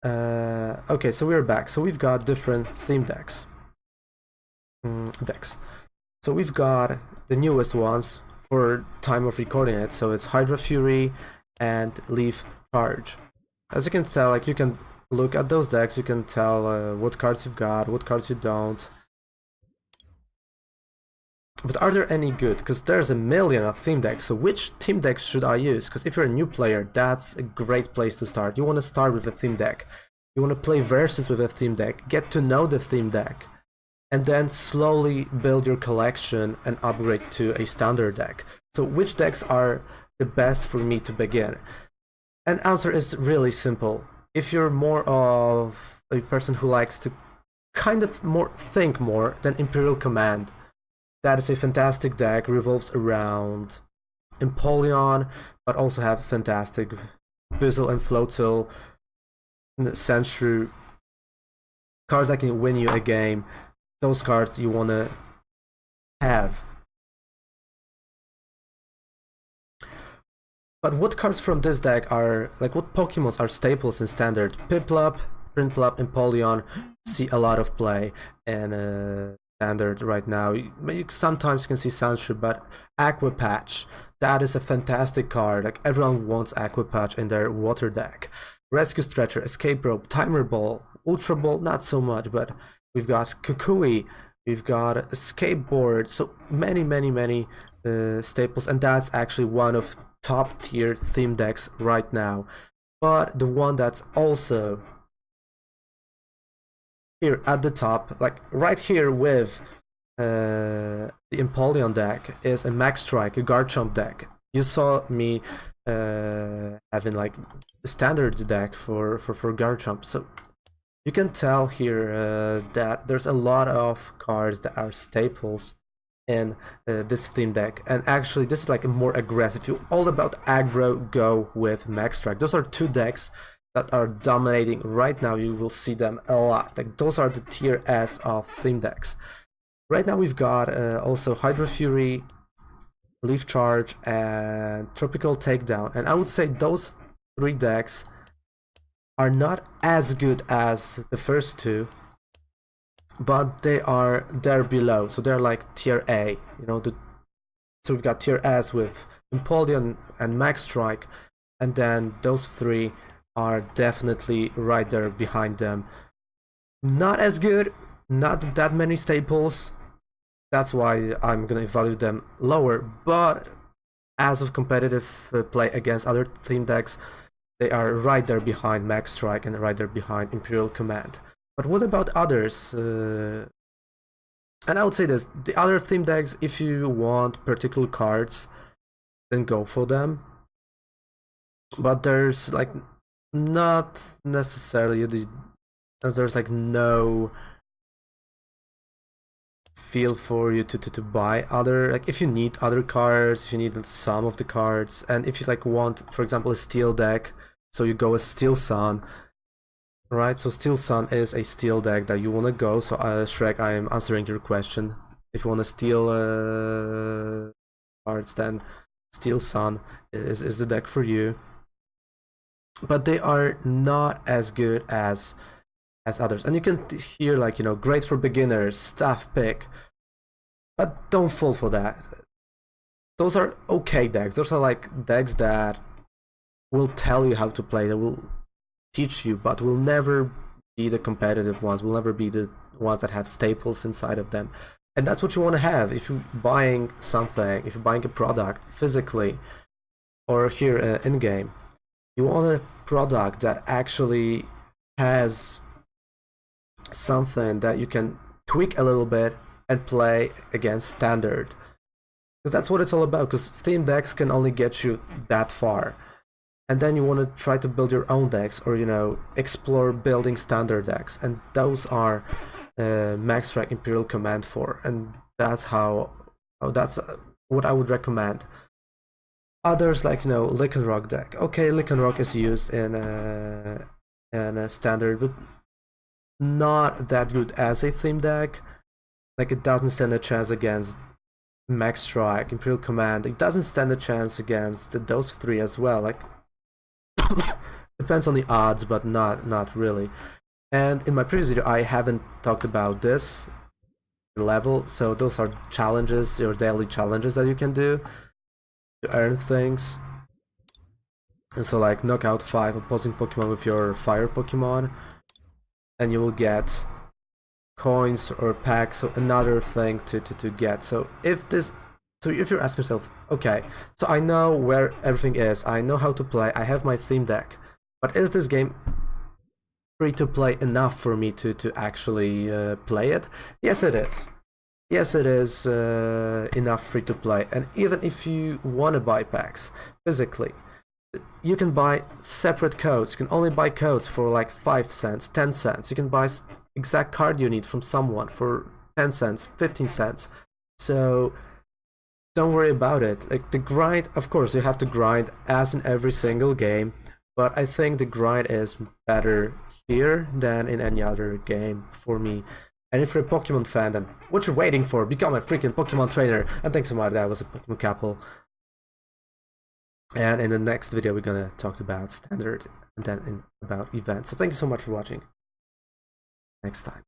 Okay, so we're back. So we've got different theme decks. So we've got the newest ones for time of recording it. So it's Hydra Fury and Leaf Charge. As you can tell, like you can look at those decks, you can tell what cards you've got, what cards you don't. But are there any good? Because there's a million of theme decks, so which theme deck should I use? Because if you're a new player, that's a great place to start. You want to start with a theme deck. You want to play versus with a theme deck, get to know the theme deck, and then slowly build your collection and upgrade to a standard deck. So which decks are the best for me to begin? And answer is really simple. If you're more of a person who likes to kind of think more, then Imperial Command. That is a fantastic deck, revolves around Empoleon, but also have fantastic Bizzle and Floatzel, Sandshrew, cards that can win you a game. Those cards you want to have. But what cards from this deck are, like what Pokemons are staples in Standard? Piplup, Prinplup, Empoleon see a lot of play, and Standard right now. You sometimes can see Sandshrew, but Aqua Patch, that is a fantastic card. Like everyone wants Aqua Patch in their water deck. Rescue Stretcher, Escape Rope, Timer Ball, Ultra Ball, not so much, but we've got Kukui, we've got a Skateboard, so many staples, and that's actually one of top tier theme decks right now. But the one that's also here at the top, like right here with the Empoleon deck, is a Max Strike, a Garchomp deck. You saw me having like a standard deck for Garchomp, so you can tell here that there's a lot of cards that are staples in this theme deck, and actually this is like a more aggressive. If you're all about aggro, go with Max Strike. Those are two decks that are dominating right now. You will see them a lot. Like those are the tier S of theme decks. Right now we've got also Hydra Fury, Leaf Charge, and Tropical Takedown, and I would say those three decks are not as good as the first two, but they are there below, so they're like tier A, you know. So we've got tier S with Empoleon and Max Strike, and then those three are definitely right there behind them. Not as good, not that many staples, that's why I'm gonna evaluate them lower, but as of competitive play against other theme decks, they are right there behind Max Strike and right there behind Imperial Command. But what about others? And I would say this, the other theme decks, if you want particular cards, then go for them. But there's like not necessarily there's like no feel for you to buy other, like if you need other cards, if you need some of the cards, and if you like want, for example, a steel deck, so you go with Steel Sun, right? So Steel Sun is a steel deck that you want to go. So Shrek, I am answering your question. If you want to steal cards, then Steel Sun is the deck for you. But they are not as good as others, and you can hear, like, you know, great for beginners, staff pick, but don't fall for that. Those are okay decks. Those are like decks that will tell you how to play, that will teach you, but will never be the competitive ones, will never be the ones that have staples inside of them. And that's what you want to have if you're buying something, if you're buying a product physically or here in game. You want a product that actually has something that you can tweak a little bit and play against standard, because that's what it's all about, because theme decks can only get you that far, and then you want to try to build your own decks, or, you know, explore building standard decks, and those are Max Strike, Imperial Command for, and that's that's what I would recommend. Others, like, you know, Lycanroc deck. Okay, Lycanroc is used in a standard, but not that good as a theme deck. Like, it doesn't stand a chance against Max Strike, Imperial Command. It doesn't stand a chance against those three as well. Like, the Depends on the odds, but not really. And in my previous video, I haven't talked about this level, so those are challenges, your daily challenges that you can do to earn things. And so like knock out 5 opposing Pokemon with your fire Pokemon, and you will get coins or packs, so another thing to get. So if you're asking yourself, okay, so I know where everything is, I know how to play, I have my theme deck, but is this game free to play enough for me to actually play it? Yes, it is. Yes, it is enough free to play. And even if you want to buy packs physically, you can buy separate codes. You can only buy codes for like 5 cents, 10 cents. You can buy exact card you need from someone for 10 cents, 15 cents. So don't worry about it. Like the grind, of course, you have to grind as in every single game, but I think the grind is better here than in any other game for me. And if you're a Pokemon fan, then what you're waiting for? Become a freaking Pokemon trainer. And thanks so much, that was a Pokemon Couple. And in the next video, we're gonna talk about standard and then about events. So thank you so much for watching. Next time.